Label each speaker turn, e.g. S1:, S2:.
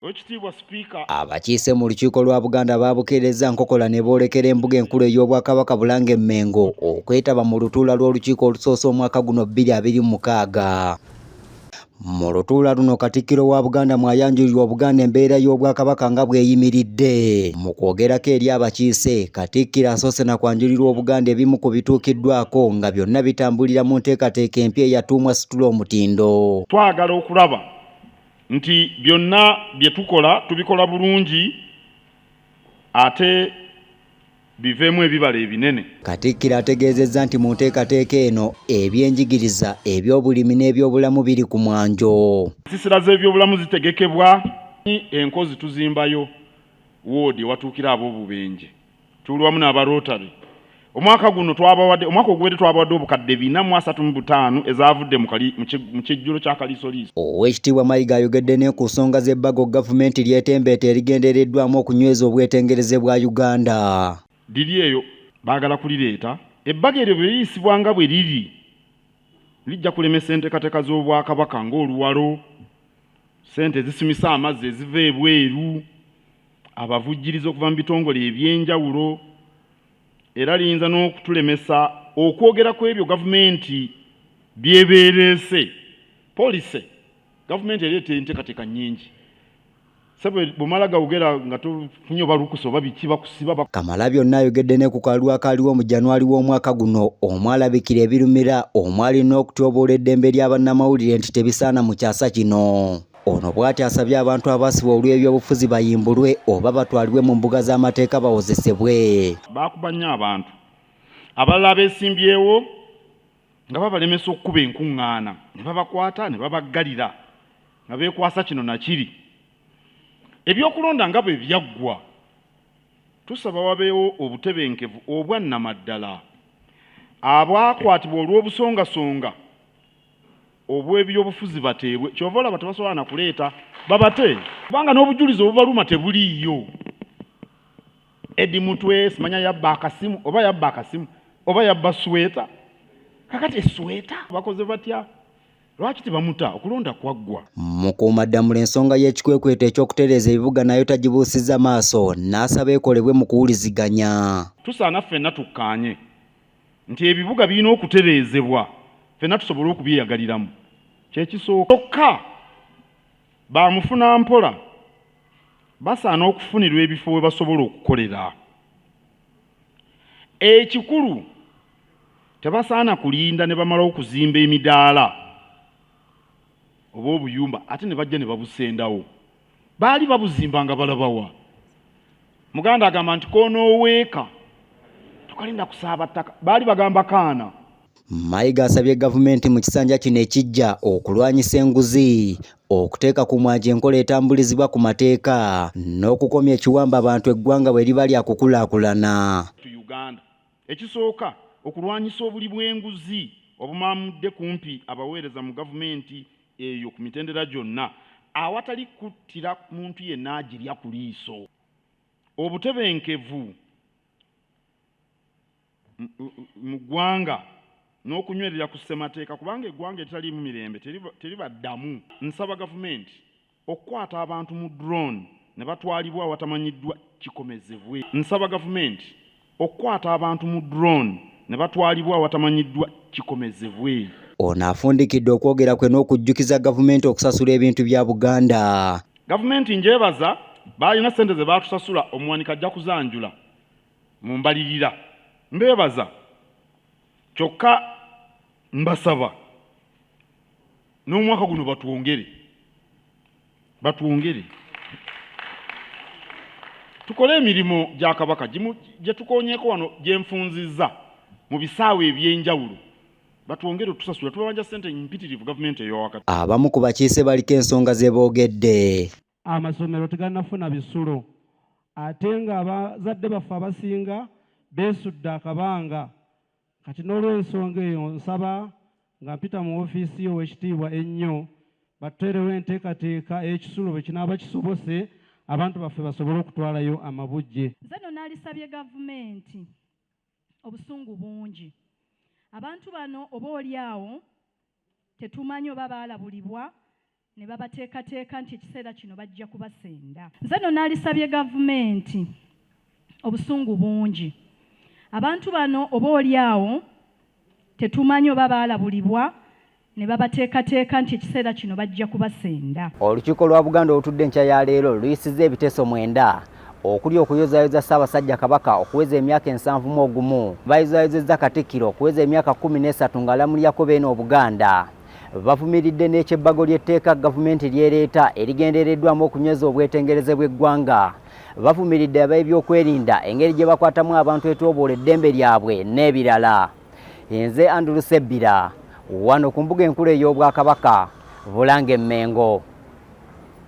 S1: Ekitiibwa Sipiika.
S2: Abakiise mu lukiiko lwa Buganda baabukeereza nkokola ne boolekera embuga enkulu ey'Obwakabaka Bulange Mmengo okwetaba mu lutuula lw'olukiiko olusoose omwaka guno 2026. Mu lutuula luno Katikkiro wa Buganda mwayanjulirwa Obuganda embeera y'Obwakabaka nga bw'eyimiridde. Mu kwogerako eri abakiise, Katikkiro asoose na kwanjulirwa Obuganda ebimu ku bituukiddwako nga byonna bitambulira mu nteekateeka empya eyatuumwa situla omutindo.
S1: Twagala okulaba nti byonna bye tukola tubikola bulungi ate biveemu ebibala ebinene.
S2: Katikkiro ategeezezza nti mu nteekateeka eno ebyenjigiriza, eby'obulimi n'ebyobulamu biri ku mwanjo.
S1: Ensiisira z'ebyobulamu zitegekebwa, enkozi tuzimbayo woodi watuukira ab'obubenje, tuli wamu n'abarotary. Omwaka guno omwaka oguwedde twabawadde obukadde 435 ezaavudde mu kijjulo kya Kaliisoliiso.
S2: Oweekitiibwa Mayiga ayogedde ne ku nsonga z'ebbago gavumenti ly'etembeeta erigendereddwamu okunyweza obwetengereze bwa Uganda.
S1: Liri eyo baagala kulireeta. Ebbago eryo bwe liyisibwa nga bwe liri lijja kulemesa enteekateeka z'Obwakabaka ng'oluwalo, ssente ezisimisa amazzi eziva ebweru, abavujjirizi okuva mu bitongole eby'enjawulo, era liyinza n'okutulemesa okwogera ku ebyo gavumenti byebeereese. Poliisi gavumenti ereeta enteekateeka nnyingi. Sebe bumala gawogera nga tufunye balukusa oba biki bakusiba.
S2: Kamalabyonna ayogedde ne ku kalulu akaliwo mu January w'omwaka guno omwalabikira ebirumira omwalina okutyoboola eddembe ly'abannamawulire nti tebisaana mu kyasa kino. Ono bw'ati asabye abantu abaasibwa olw'ebyobufuzi bayimbulwe oba batwalibwe mu mbuga z'amateeka bawozesebwe.
S1: Baakuba nnyo abantu abalala beesimbyewo nga babalemesa okukuba enkuŋŋaana ne babakwata ne babaggalira nga beekwasa kino na kiri. Ebyokulonda nga bwe byaggwa, tusaba wabeewo obutebenkevu obwannamaddala. Abaakwatibwa olw'obusongasonga obw'ebyobufuzi bateebwe, kyova olaba tebasobola na kuleeta babate kubanga n'obujulizi obubaluma tebuliiyo. Eddi Mutwe simanya yabba akasimu oba yabba sweta. Kakati esweta bakoze batya? Lwaki tebamuta? Okulonda kwaggwa.
S2: Mukuumaddamula ensonga y'ekikwekweto ekyokutereeza ebibuga nayo tagibuusizza maaso n'asaba ekolebwe mu kuwuliziganya.
S1: Tusaana ffenna tukkaanye nti ebibuga birina okutereezebwa, ffenna tusobole okubyeyagaliramu. Kyekisooka kyokka bamufuna mpola basaana okufunirwa ebifo we basobola okukolera. Ekikulu tebasaana kulinda ne bamala okuzimba emidaala oba obuyumba ate ne bajja ne babusendawo. Baali babuzimba nga balabawa. Muganda agamba nti koonooweeka tokalinda kusaaba ttaka. Baali bagamba kaana.
S2: Mayiga asabye gavumenti mu kisanja kino ekijja okulwanyisa enguzi, okuteeka ku mwanjo enkola etambulizibwa ku mateeka n'okukomya ekiwamba abantu eggwanga bwe liba lya kukulaakulana.
S1: Uganda ekisooka okulwanyisa obuli bw'enguzi obumamudde kumpi abaweereza mu gavumenti eyo ku mitendera gyonna awatali kuttira muntu yenna agirya ku liiso. Obutebenkevu mu ggwanga n'okunywerera ku ssemateeka kubanga eggwanga eritaliimu mirembe teribaddamu. Nsaba gavumenti okukwata abantu mu drone ne batwalibwa awatamanyiddwa kikomezebwe. Nsaba gavumenti okukwata abantu mu drone ne batwalibwa awatamanyiddwa kikomezebwe.
S2: Ono afundikidde okwogera kwe n'okujjukiza gavumenti okusasula ebintu bya Buganda.
S1: Gavumenti njebaza balina ssente ze baatusasula omuwanika ajja kuzanjula mu mbalirira. Mbeebaza kyokka mbasaba n'omwaka guno batwongere tukole emirimu gya Kabaka gye tukoonyeeko wano gye nfunzizza mu bisaawe eby'enjawulo. Batwongere tusasula tubanja ssente mpitirivu gavumenti ey'owakati.
S2: Abamu ku bakiise baliko ensonga ze boogedde.
S3: Amasomero tegannafuna bisulo ate nga abazadde baffe abasinga beesudde akabanga. Kati n'olw'ensonga eyo nsaba nga mpita mu ofiisi y'Oweekitiibwa ennyo batteerewo enteekateeka ekisulo bwe kinaaba kisobose abantu baffe basobole okutwalayo amabujje.
S4: Nze nno naalisabye gavumenti obusungu bungi. Abantu bano oba oli awo tetumanyi oba baalabulibwa ne babateekateeka nti ekiseera kino bajja kubasenda. Nze nno naalisabye gavumenti obusungu bungi. Abantu bano oba oli awo tetumanyi oba baalabulibwa ne babateekateeka nti ekiseera kino bajja kubasenda.
S2: Olukiiko lwa Buganda olutudde enkya ya leero luyisizza ebiteeso 9 okuli okuyozaayoza Ssaabasajja Kabaka okuweza emyaka 71, bayozaayozezza Katikkiro okuweza emyaka 13 ng'alamulyako beene Obuganda. Bavumiridde n'ekyebbago ly'etteeka gavumenti ly'ereeta erigendereddwamu okunyweza obwetengereze bw'eggwanga. Bavumiridde ab'ebyokwerinda engeri gye bakwatamu abantu etwoboola eddembe lyabwe n'ebirala. Nze Andrew Sebbira, wano ku mbuga enkulu ey'Obwakabaka, Bulange Mmengo.